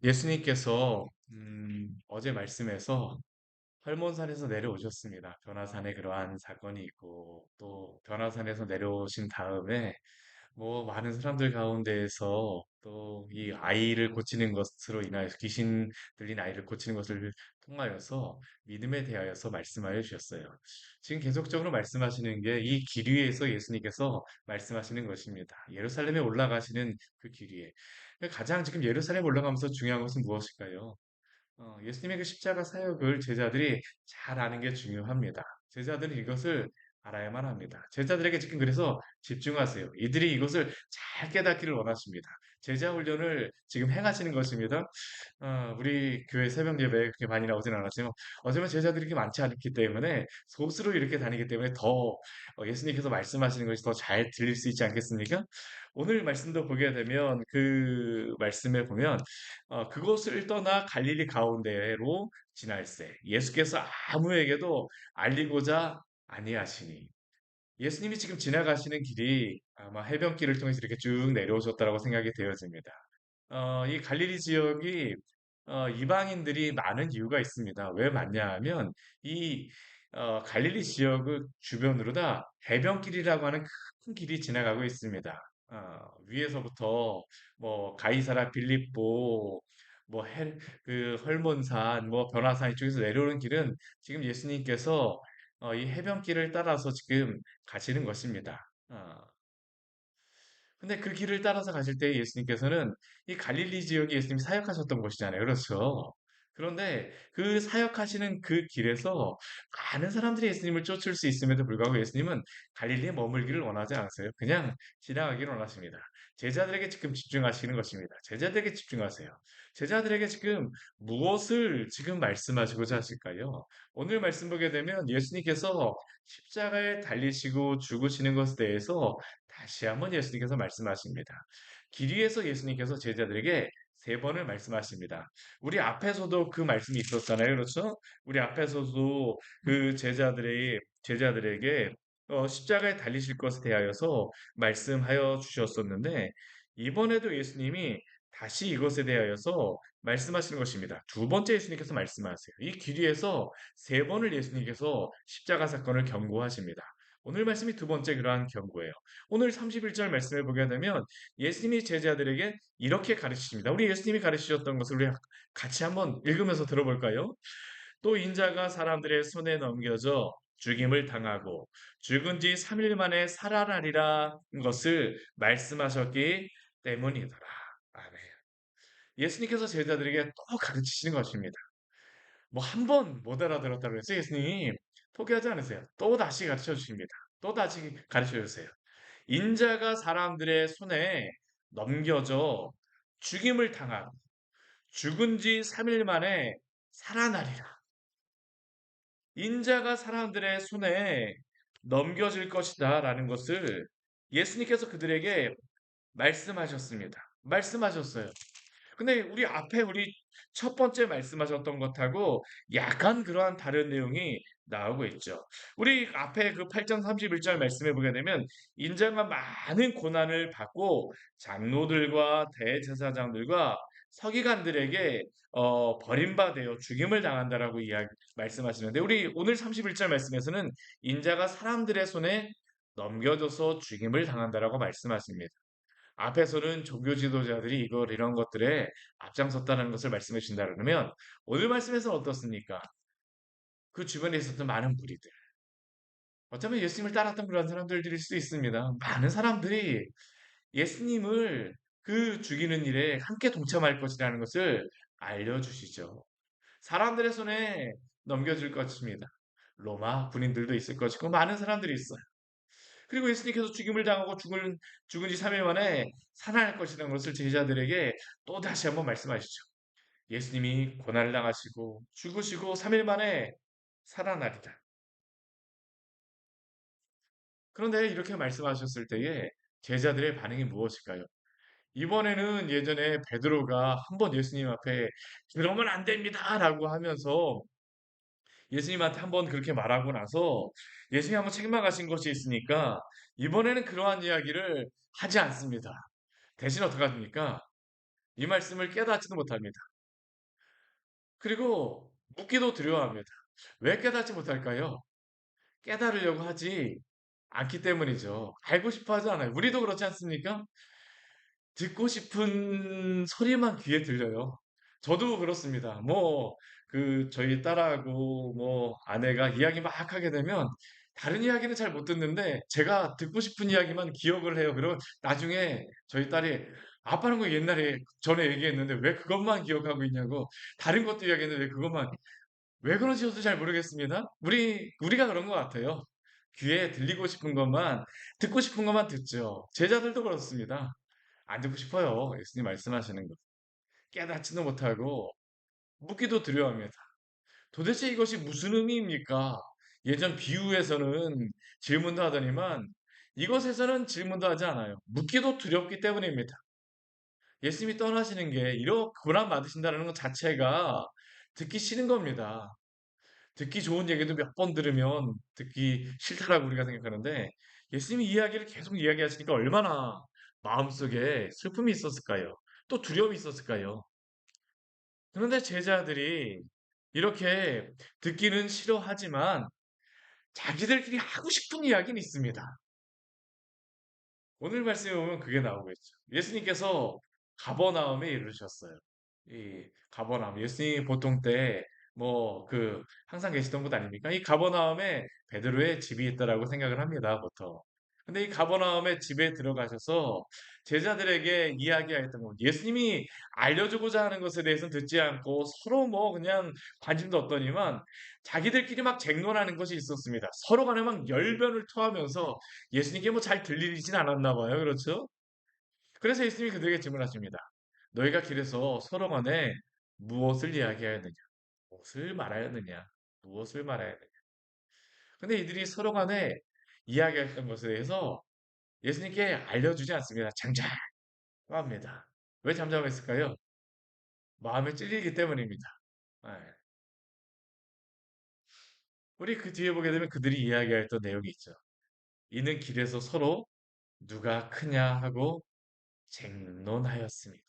예수님께서 어제 말씀에서 활몬산에서 내려오셨습니다. 변화산에 그러한 사건이 있고 또 변화산에서 내려오신 다음에 뭐 많은 사람들 가운데에서 또 이 아이를 고치는 것으로 인하여서 귀신 들린 아이를 고치는 것을 통하여서 믿음에 대하여서 말씀하여 주셨어요. 지금 계속적으로 말씀하시는 게 이 길 위에서 예수님께서 말씀하시는 것입니다. 예루살렘에 올라가시는 그 길 위에. 가장 지금 예루살렘 올라가면서 중요한 것은 무엇일까요? 예수님의 그 십자가 사역을 제자들이 잘 아는 게 중요합니다. 제자들은 이것을 알아야만 합니다. 제자들에게 지금 그래서 집중하세요. 이들이 이것을 잘 깨닫기를 원하십니다. 제자 훈련을 지금 행하시는 것입니다. 우리 교회 새벽 예배에 그렇게 많이 나오진 않았지만 어쩌면 제자들이 그렇게 많지 않기 때문에 소수로 이렇게 다니기 때문에 더 예수님께서 말씀하시는 것이 더 잘 들릴 수 있지 않겠습니까? 오늘 말씀도 보게 되면 그 말씀에 보면 그곳을 떠나 갈릴리 가운데로 지날새 예수께서 아무에게도 알리고자 아니하시니 예수님이 지금 지나가시는 길이 아마 해변길을 통해서 이렇게 쭉 내려오셨다라고 생각이 되어집니다. 이 갈릴리 지역이 이방인들이 많은 이유가 있습니다. 왜 많냐 하면 이 갈릴리 지역을 주변으로 다 해변길이라고 하는 큰 길이 지나가고 있습니다. 위에서부터 뭐 가이사라 빌립보 그 헐몬산 변화산 이쪽에서 내려오는 길은 지금 예수님께서 이 해변길을 따라서 지금 가시는 것입니다. 근데 그 길을 따라서 가실 때 예수님께서는 이 갈릴리 지역에 예수님이 사역하셨던 곳이잖아요. 그렇죠? 그런데 그 사역하시는 그 길에서 많은 사람들이 예수님을 쫓을 수 있음에도 불구하고 예수님은 갈릴리에 머물기를 원하지 않으세요. 그냥 지나가기를 원하십니다. 제자들에게 지금 집중하시는 것입니다. 제자들에게 집중하세요. 제자들에게 지금 무엇을 지금 말씀하시고자 하실까요? 오늘 말씀 보게 되면 예수님께서 십자가에 달리시고 죽으시는 것에 대해서 다시 한번 예수님께서 말씀하십니다. 길 위에서 예수님께서 제자들에게 세 번을 말씀하십니다. 우리 앞에서도 그 말씀이 있었잖아요. 그렇죠? 우리 앞에서도 그 제자들에게 십자가에 달리실 것에 대하여서 말씀하여 주셨었는데 이번에도 예수님이 다시 이것에 대하여서 말씀하시는 것입니다. 두 번째 예수님께서 말씀하세요. 이 길 위에서 세 번을 예수님께서 십자가 사건을 경고하십니다. 오늘 말씀이 두 번째 그러한 경고예요. 오늘 31절 말씀을 보게 되면 예수님이 제자들에게 이렇게 가르치십니다. 우리 예수님이 가르치셨던 것을 우리 같이 한번 읽으면서 들어볼까요? 또 인자가 사람들의 손에 넘겨져 죽임을 당하고 죽은 지 3일 만에 살아나리라 것을 말씀하셨기 때문이더라. 아멘. 예수님께서 제자들에게 또 가르치시는 것입니다. 뭐 한 번 못 알아들었다고 해서 예수님이 포기하지 않으세요. 또 다시 가르쳐 주십니다. 또 다시 가르쳐 주세요. 인자가 사람들의 손에 넘겨져 죽임을 당하고 죽은 지 3일 만에 살아나리라. 인자가 사람들의 손에 넘겨질 것이다 라는 것을 예수님께서 그들에게 말씀하셨습니다. 말씀하셨어요. 근데 우리 첫 번째 말씀하셨던 것하고 약간 그러한 다른 내용이 나오고 있죠. 우리 앞에 그 8장 31절 말씀해 보게 되면 인자가 많은 고난을 받고 장로들과 대제사장들과 서기관들에게 버림받아요. 죽임을 당한다라고 말씀하시는데 우리 오늘 31절 말씀에서는 인자가 사람들의 손에 넘겨져서 죽임을 당한다라고 말씀하십니다. 앞에서는 종교 지도자들이 이런 것들에 앞장섰다는 것을 말씀해 주신다 그러면 오늘 말씀에서는 어떻습니까? 그 주변에 있었던 많은 무리들. 어쩌면 예수님을 따랐던 그런 사람들일 수도 있습니다. 많은 사람들이 예수님을 그 죽이는 일에 함께 동참할 것이라는 것을 알려주시죠. 사람들의 손에 넘겨질 것입니다. 로마 군인들도 있을 것이고 많은 사람들이 있어요. 그리고 예수님께서 죽임을 당하고 죽은 지 3일 만에 살아날 것이라는 것을 제자들에게 또 다시 한번 말씀하시죠. 예수님이 고난을 당하시고 죽으시고 3일 만에 살아나리라. 그런데 이렇게 말씀하셨을 때에 제자들의 반응이 무엇일까요? 이번에는 예전에 베드로가 한번 예수님 앞에 그러면 안 됩니다라고 하면서 예수님한테 한번 그렇게 말하고 나서 예수님이 한번 책망하신 것이 있으니까 이번에는 그러한 이야기를 하지 않습니다. 대신 어떻게 합니까? 이 말씀을 깨닫지도 못합니다. 그리고 묻기도 두려워합니다. 왜 깨닫지 못할까요? 깨달으려고 하지 않기 때문이죠. 알고 싶어 하지 않아요. 우리도 그렇지 않습니까? 듣고 싶은 소리만 귀에 들려요. 저도 그렇습니다. 저희 딸하고 아내가 이야기 막 하게 되면 다른 이야기는 잘 못 듣는데 제가 듣고 싶은 이야기만 기억을 해요. 그리고 나중에 저희 딸이 아빠는 거 옛날에 전에 얘기했는데 왜 그것만 기억하고 있냐고 다른 것도 이야기했는데 왜 그것만 왜 그런지 저도 잘 모르겠습니다. 우리가 그런 것 같아요. 귀에 들리고 싶은 것만 듣고 싶은 것만 듣죠. 제자들도 그렇습니다. 안 듣고 싶어요. 예수님 말씀하시는 거. 깨닫지도 못하고 묻기도 두려워합니다. 도대체 이것이 무슨 의미입니까? 예전 비유에서는 질문도 하더니만 이것에서는 질문도 하지 않아요. 묻기도 두렵기 때문입니다. 예수님이 떠나시는 게 이렇게 고난 받으신다는 것 자체가 듣기 싫은 겁니다. 듣기 좋은 얘기도 몇 번 들으면 듣기 싫다라고 우리가 생각하는데 예수님이 이야기를 계속 이야기하시니까 얼마나 마음속에 슬픔이 있었을까요? 또 두려움이 있었을까요? 그런데 제자들이 이렇게 듣기는 싫어하지만 자기들끼리 하고 싶은 이야기는 있습니다. 오늘 말씀에 보면 그게 나오겠죠. 예수님께서 가버나움에 이르셨어요. 이 가버나움 예수님이 보통 때 항상 계시던 곳 아닙니까? 이 가버나움에 베드로의 집이 있다라고 생각을 합니다, 보통. 근데 이 가버나움의 집에 들어가셔서 제자들에게 이야기하였던 것, 예수님이 알려주고자 하는 것에 대해서는 듣지 않고 서로 그냥 관심도 없더니만 자기들끼리 막 쟁론하는 것이 있었습니다. 서로 간에 막 열변을 토하면서 예수님께 잘 들리진 않았나 봐요. 그렇죠? 그래서 예수님이 그들에게 질문하십니다. 너희가 길에서 서로 간에 무엇을 이야기하였느냐? 무엇을 말하였느냐? 무엇을 말하였느냐? 근데 이들이 서로 간에 이야기했던 것에 대해서 예수님께 알려주지 않습니다. 잠잠합니다. 왜 잠잠했을까요? 마음에 찔리기 때문입니다. 예. 우리 그 뒤에 보게 되면 그들이 이야기했던 내용이 있죠. 이는 길에서 서로 누가 크냐 하고 쟁론하였습니다.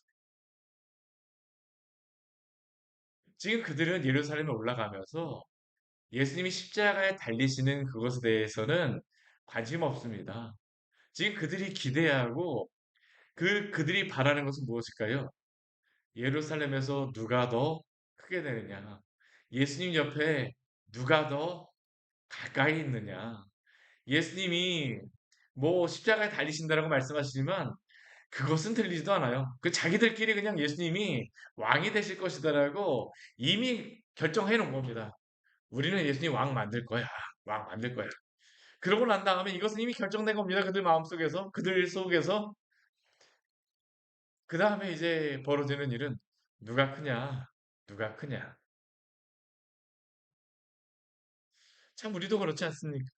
지금 그들은 예루살렘에 올라가면서 예수님이 십자가에 달리시는 그것에 대해서는 관심 없습니다. 지금 그들이 기대하고 그들이 바라는 것은 무엇일까요? 예루살렘에서 누가 더 크게 되느냐? 예수님 옆에 누가 더 가까이 있느냐? 예수님이 십자가에 달리신다라고 말씀하시지만 그것은 들리지도 않아요. 그 자기들끼리 그냥 예수님이 왕이 되실 것이다라고 이미 결정해 놓은 겁니다. 우리는 예수님 왕 만들 거야. 왕 만들 거야. 그러고 난 다음에 이것은 이미 결정된 겁니다. 그들 마음속에서, 그들 속에서. 그 다음에 이제 벌어지는 일은 누가 크냐, 누가 크냐. 참 우리도 그렇지 않습니까?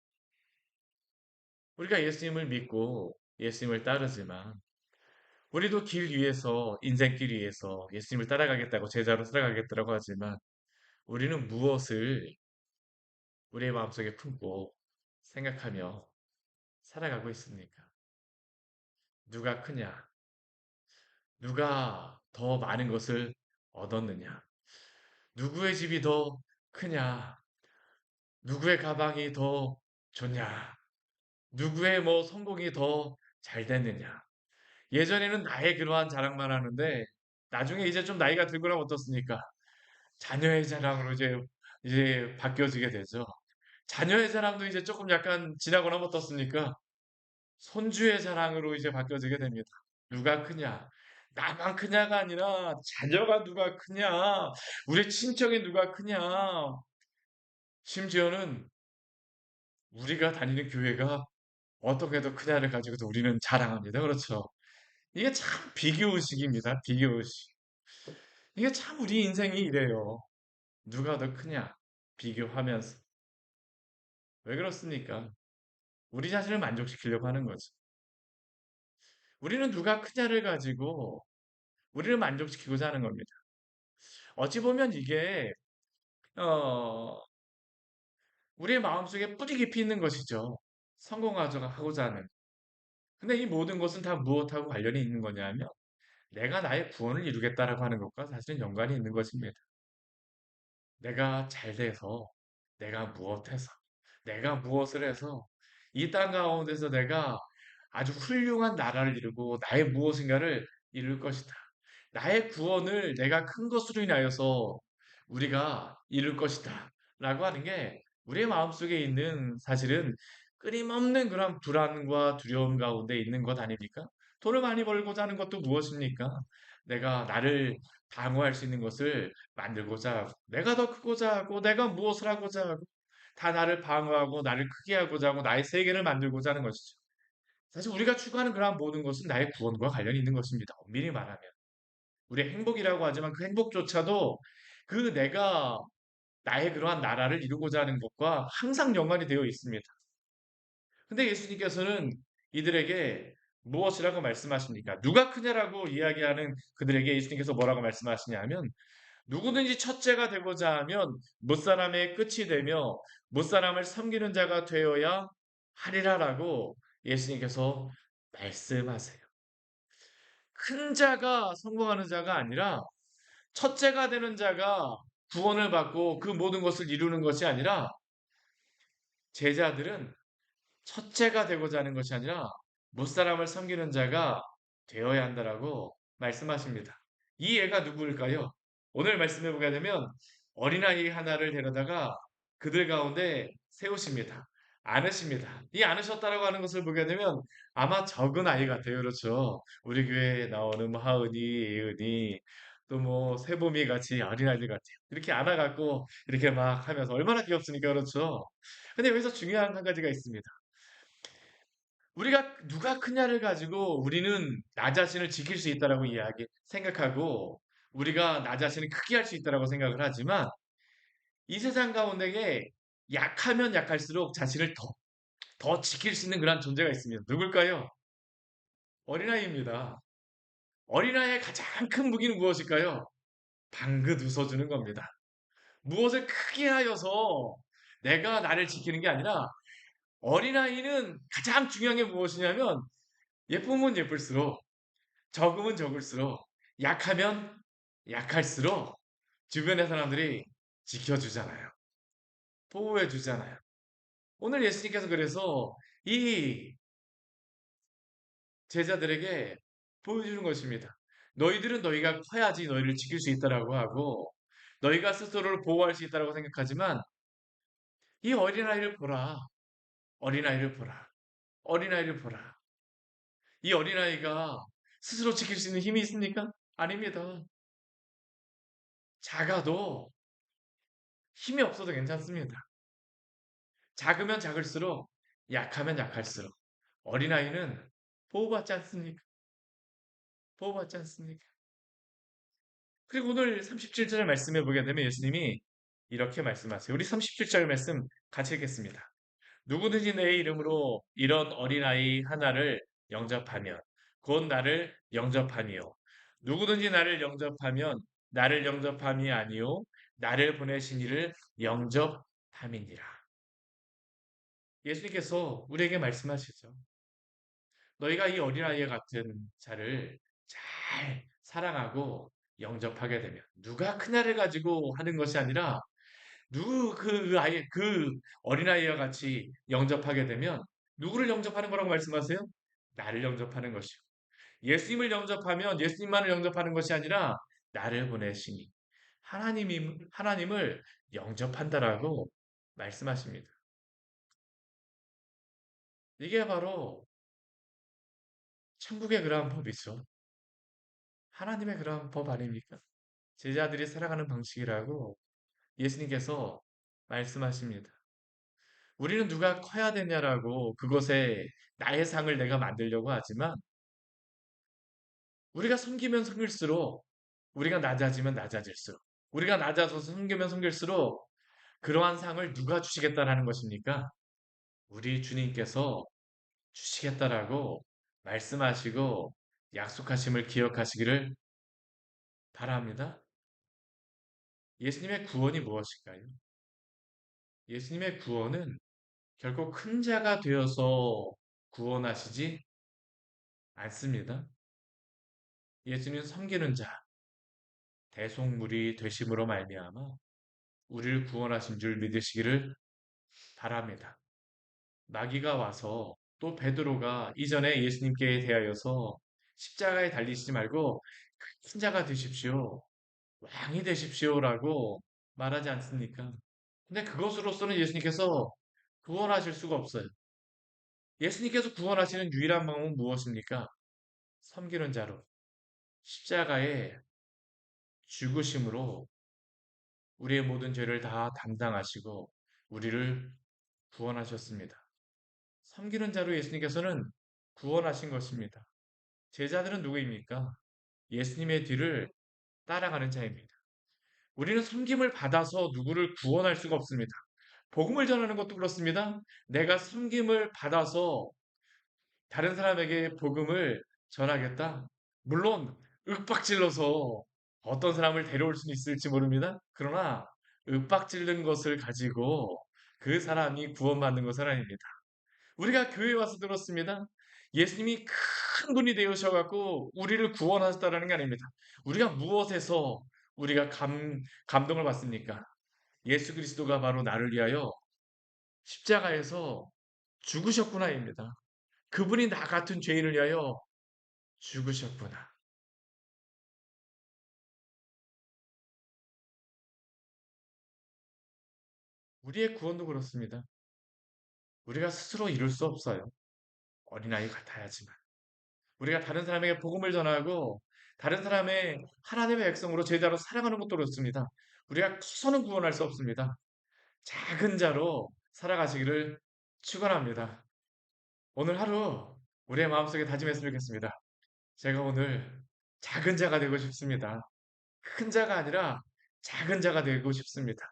우리가 예수님을 믿고 예수님을 따르지만 우리도 길 위에서 인생길 위에서 예수님을 따라가겠다고 제자로 살아가겠다고 하지만 우리는 무엇을 우리의 마음속에 품고 생각하며 살아가고 있습니까? 누가 크냐? 누가 더 많은 것을 얻었느냐? 누구의 집이 더 크냐? 누구의 가방이 더 좋냐? 누구의 성공이 더 잘 됐느냐? 예전에는 나의 그러한 자랑만 하는데 나중에 이제 좀 나이가 들고 나면 어떻습니까? 자녀의 자랑으로 이제 바뀌어지게 되죠. 자녀의 자랑도 이제 조금 약간 지나고 나면 어떻습니까? 손주의 자랑으로 이제 바뀌어지게 됩니다. 누가 크냐? 나만 크냐가 아니라 자녀가 누가 크냐? 우리 친척이 누가 크냐? 심지어는 우리가 다니는 교회가 어떻게 더 크냐를 가지고도 우리는 자랑합니다. 그렇죠? 이게 참 비교의식입니다. 비교의식. 이게 참 우리 인생이 이래요. 누가 더 크냐? 비교하면서. 왜 그렇습니까? 우리 자신을 만족시키려고 하는 거죠. 우리는 누가 크냐를 가지고 우리를 만족시키고자 하는 겁니다. 어찌 보면 이게 어, 우리의 마음속에 뿌리 깊이 있는 것이죠. 성공하고자 하는. 근데 이 모든 것은 다 무엇하고 관련이 있는 거냐면 내가 나의 구원을 이루겠다라고 하는 것과 사실은 연관이 있는 것입니다. 내가 잘 돼서, 내가 무엇해서, 내가 무엇을 해서, 이 땅 가운데서 내가 아주 훌륭한 나라를 이루고 나의 무엇인가를 이룰 것이다. 나의 구원을 내가 큰 것으로 인하여서 우리가 이룰 것이다. 라고 하는 게 우리의 마음속에 있는 사실은 끊임없는 그런 불안과 두려움 가운데 있는 것 아닙니까? 돈을 많이 벌고자 하는 것도 무엇입니까? 내가 나를 방어할 수 있는 것을 만들고자 하고, 내가 더 크고자 하고, 내가 무엇을 하고자 하고, 다 나를 방어하고, 나를 크게 하고자 하고, 나의 세계를 만들고자 하는 것이죠. 사실 우리가 추구하는 그러한 모든 것은 나의 구원과 관련이 있는 것입니다. 엄밀히 말하면. 우리의 행복이라고 하지만 그 행복조차도 그 내가 나의 그러한 나라를 이루고자 하는 것과 항상 연관이 되어 있습니다. 근데 예수님께서는 이들에게 무엇이라고 말씀하십니까? 누가 크냐라고 이야기하는 그들에게 예수님께서 뭐라고 말씀하시냐면 누구든지 첫째가 되고자 하면 못사람의 끝이 되며 못사람을 섬기는 자가 되어야 하리라라고 예수님께서 말씀하세요. 큰 자가 성공하는 자가 아니라 첫째가 되는 자가 구원을 받고 그 모든 것을 이루는 것이 아니라 제자들은 첫째가 되고자 하는 것이 아니라 못사람을 섬기는 자가 되어야 한다라고 말씀하십니다. 이 애가 누구일까요? 오늘 말씀해 보게 되면 어린아이 하나를 데려다가 그들 가운데 세우십니다. 안으십니다. 이 안으셨다라고 하는 것을 보게 되면 아마 적은 아이 같아요. 그렇죠. 우리 교회에 나오는 뭐 하은이, 예은이, 또 뭐 세봄이 같이 어린아이들 같아요. 이렇게 안아갖고 이렇게 막 하면서 얼마나 귀엽습니까? 그렇죠. 근데 여기서 중요한 한 가지가 있습니다. 우리가 누가 크냐를 가지고 우리는 나 자신을 지킬 수 있다라고 생각하고 우리가 나 자신을 크게 할 수 있다라고 생각을 하지만 이 세상 가운데에 약하면 약할수록 자신을 더 지킬 수 있는 그런 존재가 있습니다. 누굴까요? 어린아이입니다. 어린아이의 가장 큰 무기는 무엇일까요? 방긋 웃어주는 겁니다. 무엇을 크게 하여서 내가 나를 지키는 게 아니라 어린아이는 가장 중요한 게 무엇이냐면 예쁘면 예쁠수록 적으면 적을수록 약하면 약할수록 주변의 사람들이 지켜주잖아요. 보호해주잖아요. 오늘 예수님께서 그래서 이 제자들에게 보여주는 것입니다. 너희들은 너희가 커야지 너희를 지킬 수 있다라고 하고 너희가 스스로를 보호할 수 있다라고 생각하지만 이 어린아이를 보라. 어린아이를 보라. 어린아이를 보라. 이 어린아이가 스스로 지킬 수 있는 힘이 있습니까? 아닙니다. 작아도 힘이 없어도 괜찮습니다. 작으면 작을수록 약하면 약할수록 어린아이는 보호받지 않습니까? 보호받지 않습니까? 그리고 오늘 37절 말씀해 보게 되면 예수님이 이렇게 말씀하세요. 우리 37절 말씀 같이 읽겠습니다. 누구든지 내 이름으로 이런 어린아이 하나를 영접하면 곧 나를 영접하니요. 누구든지 나를 영접하면 나를 영접함이 아니요 나를 보내신 이를 영접함이니라. 예수님께서 우리에게 말씀하시죠. 너희가 이 어린아이 같은 자를 잘 사랑하고 영접하게 되면 누가 크냐를 가지고 하는 것이 아니라 누구 그 어린아이와 같이 영접하게 되면 누구를 영접하는 거라고 말씀하세요? 나를 영접하는 것이요. 예수님을 영접하면 예수님만을 영접하는 것이 아니라 나를 보내시니 하나님을 영접한다라고 말씀하십니다. 이게 바로 천국의 그러한 법이죠. 하나님의 그러한 법 아닙니까? 제자들이 살아가는 방식이라고 예수님께서 말씀하십니다. 우리는 누가 커야 되냐라고 그것에 나의 상을 내가 만들려고 하지만 우리가 섬기면 섬길수록 우리가 낮아지면 낮아질수록 우리가 낮아져서 섬기면 섬길수록 그러한 상을 누가 주시겠다라는 것입니까? 우리 주님께서 주시겠다라고 말씀하시고 약속하심을 기억하시기를 바랍니다. 예수님의 구원이 무엇일까요? 예수님의 구원은 결코 큰 자가 되어서 구원하시지 않습니다. 예수님 섬기는 자, 대속물이 되심으로 말미암아 우리를 구원하신 줄 믿으시기를 바랍니다. 마귀가 와서 또 베드로가 이전에 예수님께 대하여서 십자가에 달리시지 말고 큰 자가 되십시오. 왕이 되십시오라고 말하지 않습니까? 근데 그것으로서는 예수님께서 구원하실 수가 없어요. 예수님께서 구원하시는 유일한 방법은 무엇입니까? 섬기는 자로 십자가에 죽으심으로 우리의 모든 죄를 다 담당하시고 우리를 구원하셨습니다. 섬기는 자로 예수님께서는 구원하신 것입니다. 제자들은 누구입니까? 예수님의 뒤를 따라가는 자입니다. 우리는 섬김을 받아서 누구를 구원할 수가 없습니다. 복음을 전하는 것도 그렇습니다. 내가 섬김을 받아서 다른 사람에게 복음을 전하겠다. 물론 윽박질러서 어떤 사람을 데려올 수는 있을지 모릅니다. 그러나 윽박질른 것을 가지고 그 사람이 구원받는 것은 아닙니다. 우리가 교회에 와서 들었습니다. 예수님이 큰 분이 되으셔갖고 우리를 구원하셨다는 게 아닙니다. 우리가 무엇에서 우리가 감동을 받습니까? 예수 그리스도가 바로 나를 위하여 십자가에서 죽으셨구나입니다. 그분이 나 같은 죄인을 위하여 죽으셨구나. 우리의 구원도 그렇습니다. 우리가 스스로 이룰 수 없어요. 어린아이 같아야지만. 우리가 다른 사람에게 복음을 전하고 다른 사람의 하나님의 백성으로 제자로 살아가는 것도 그렇습니다. 우리가 커서는 구원할 수 없습니다. 작은 자로 살아가시기를 축원합니다. 오늘 하루 우리의 마음속에 다짐했으면 좋겠습니다. 제가 오늘 작은 자가 되고 싶습니다. 큰 자가 아니라 작은 자가 되고 싶습니다.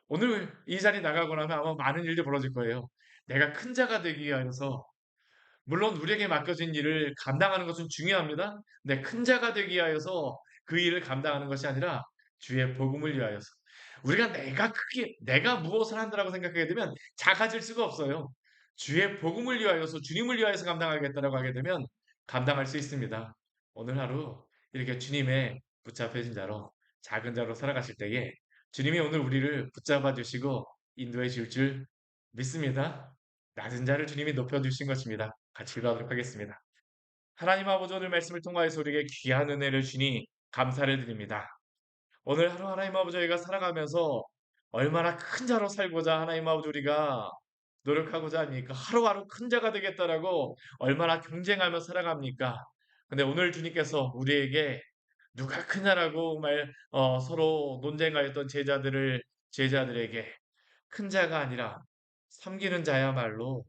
오늘 이 자리 나가고 나면 아마 많은 일들이 벌어질 거예요. 내가 큰 자가 되기 위해서 물론 우리에게 맡겨진 일을 감당하는 것은 중요합니다. 근데 큰 자가 되기 위하여서 그 일을 감당하는 것이 아니라 주의 복음을 위하여서 우리가 내가 무엇을 한다라고 생각하게 되면 작아질 수가 없어요. 주의 복음을 위하여서 주님을 위하여서 감당하겠다라고 하게 되면 감당할 수 있습니다. 오늘 하루 이렇게 주님의 붙잡혀진 자로 작은 자로 살아가실 때에 주님이 오늘 우리를 붙잡아 주시고 인도해 줄 줄 믿습니다. 낮은 자를 주님이 높여주신 것입니다. 같이 기도하도록 하겠습니다. 하나님 아버지 오늘 말씀을 통하여서 우리에게 귀한 은혜를 주니 감사를 드립니다. 오늘 하루 하나님 아버지 저희가 살아가면서 얼마나 큰 자로 살고자 하나님 아버지 우리가 노력하고자 합니까? 하루하루 큰 자가 되겠다라고 얼마나 경쟁하며 살아갑니까? 근데 오늘 주님께서 우리에게 누가 크냐라고 서로 논쟁하였던 제자들에게 큰 자가 아니라 섬기는 자야말로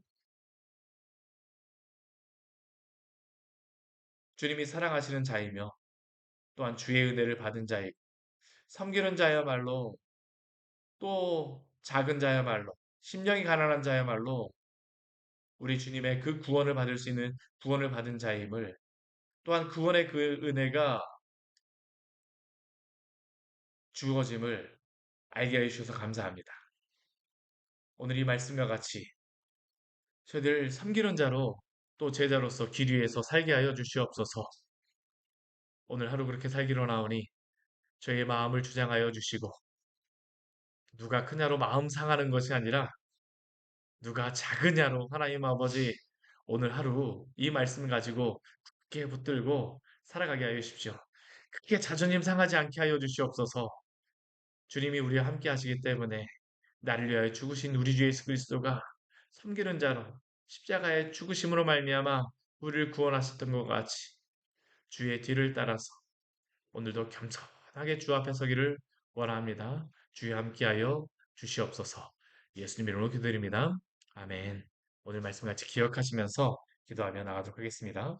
주님이 사랑하시는 자이며 또한 주의 은혜를 받은 자이고 섬기는 자야말로 또 작은 자야말로 심령이 가난한 자야말로 우리 주님의 그 구원을 받을 수 있는 구원을 받은 자임을 또한 구원의 그 은혜가 주어짐을 알게 해주셔서 감사합니다. 오늘 이 말씀과 같이 저희들 섬기는 자로 또 제자로서 길 위에서 살게 하여 주시옵소서. 오늘 하루 그렇게 살기로 나오니 저희의 마음을 주장하여 주시고 누가 크냐로 마음 상하는 것이 아니라 누가 작으냐로 하나님 아버지 오늘 하루 이 말씀을 가지고 굳게 붙들고 살아가게 하여 주십시오. 크게 자존심 상하지 않게 하여 주시옵소서. 주님이 우리와 함께 하시기 때문에 나를 위하여 죽으신 우리 주 예수 그리스도가 섬기는 자로 십자가의 죽으심으로 말미암아 우리를 구원하셨던 것 같이 주의 뒤를 따라서 오늘도 겸손하게 주 앞에 서기를 원합니다. 주여 함께하여 주시옵소서. 예수님 이름으로 기도드립니다. 아멘. 오늘 말씀 같이 기억하시면서 기도하며 나가도록 하겠습니다.